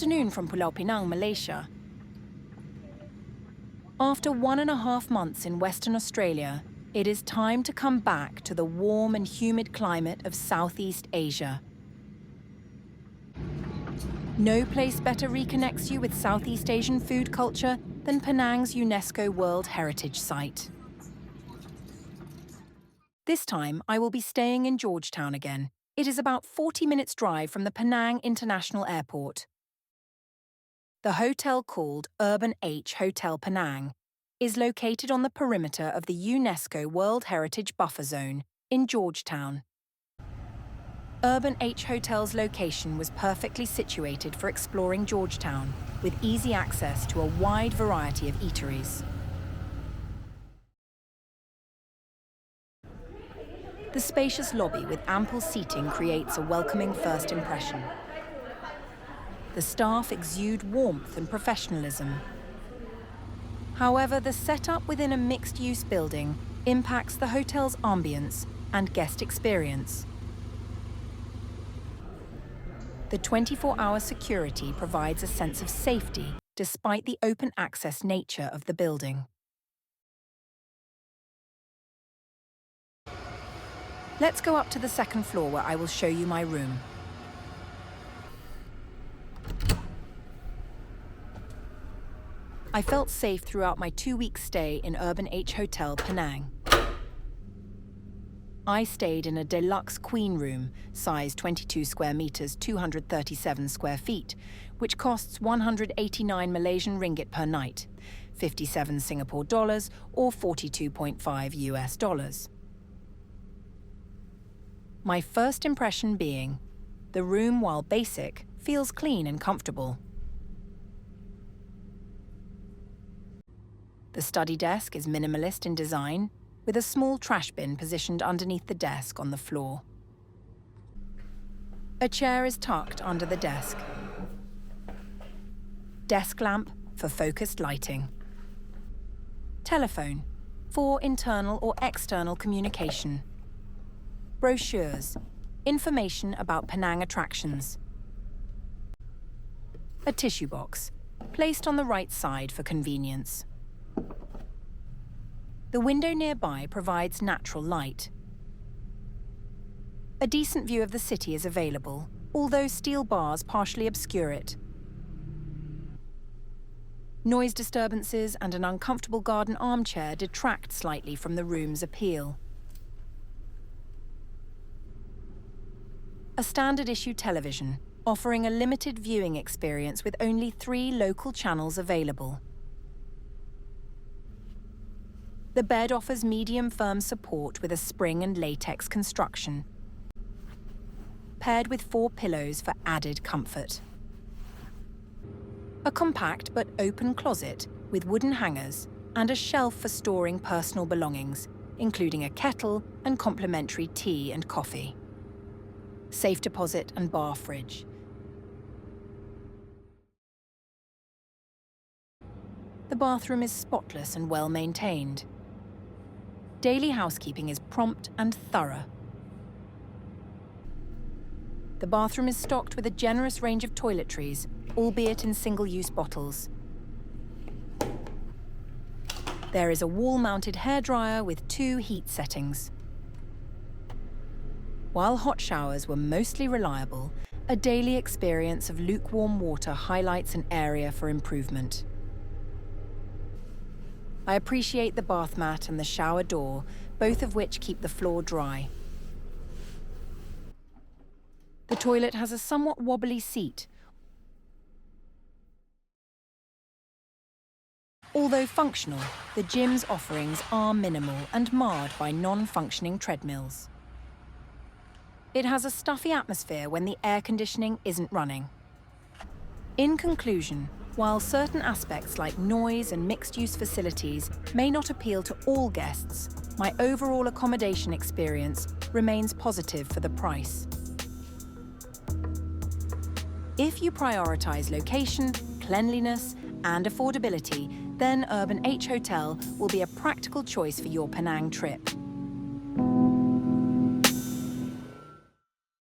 afternoon from Pulau Pinang, Malaysia. After 1.5 months in Western Australia, it is time to come back to the warm and humid climate of Southeast Asia. No place better reconnects you with Southeast Asian food culture than Penang's UNESCO World Heritage Site. This time, I will be staying in Georgetown again. It is about 40 minutes' drive from the Penang International Airport. The hotel, called Urban H Hotel Penang, is located on the perimeter of the UNESCO World Heritage Buffer Zone in Georgetown. Urban H Hotel's location was perfectly situated for exploring Georgetown, with easy access to a wide variety of eateries. The spacious lobby with ample seating creates a welcoming first impression. The staff exude warmth and professionalism. However, the setup within a mixed-use building impacts the hotel's ambience and guest experience. The 24-hour security provides a sense of safety despite the open-access nature of the building. Let's go up to the second floor where I will show you my room. I felt safe throughout my 2-week stay in Urban H Hotel Penang. I stayed in a Deluxe queen room, size 22 square meters, 237 square feet, which costs 189 Malaysian ringgit per night, 57 Singapore dollars or 42.5 US dollars. My first impression being, the room, while basic, feels clean and comfortable. The study desk is minimalist in design, with a small trash bin positioned underneath the desk on the floor. A chair is tucked under the desk. Desk lamp for focused lighting. Telephone for internal or external communication. Brochures, information about Penang attractions. A tissue box, placed on the right side for convenience. The window nearby provides natural light. A decent view of the city is available, although steel bars partially obscure it. Noise disturbances and an uncomfortable garden armchair detract slightly from the room's appeal. A standard-issue television, offering a limited viewing experience with only 3 local channels available. The bed offers medium-firm support with a spring and latex construction, paired with 4 pillows for added comfort. A compact but open closet with wooden hangers and a shelf for storing personal belongings, including a kettle and complimentary tea and coffee. Safe deposit and bar fridge. The bathroom is spotless and well maintained. Daily housekeeping is prompt and thorough. The bathroom is stocked with a generous range of toiletries, albeit in single-use bottles. There is a wall-mounted hairdryer with 2 heat settings. While hot showers were mostly reliable, a daily experience of lukewarm water highlights an area for improvement. I appreciate the bath mat and the shower door, both of which keep the floor dry. The toilet has a somewhat wobbly seat. Although functional, the gym's offerings are minimal and marred by non-functioning treadmills. It has a stuffy atmosphere when the air conditioning isn't running. In conclusion, while certain aspects like noise and mixed-use facilities may not appeal to all guests, my overall accommodation experience remains positive for the price. If you prioritize location, cleanliness, and affordability, then Urban H Hotel will be a practical choice for your Penang trip.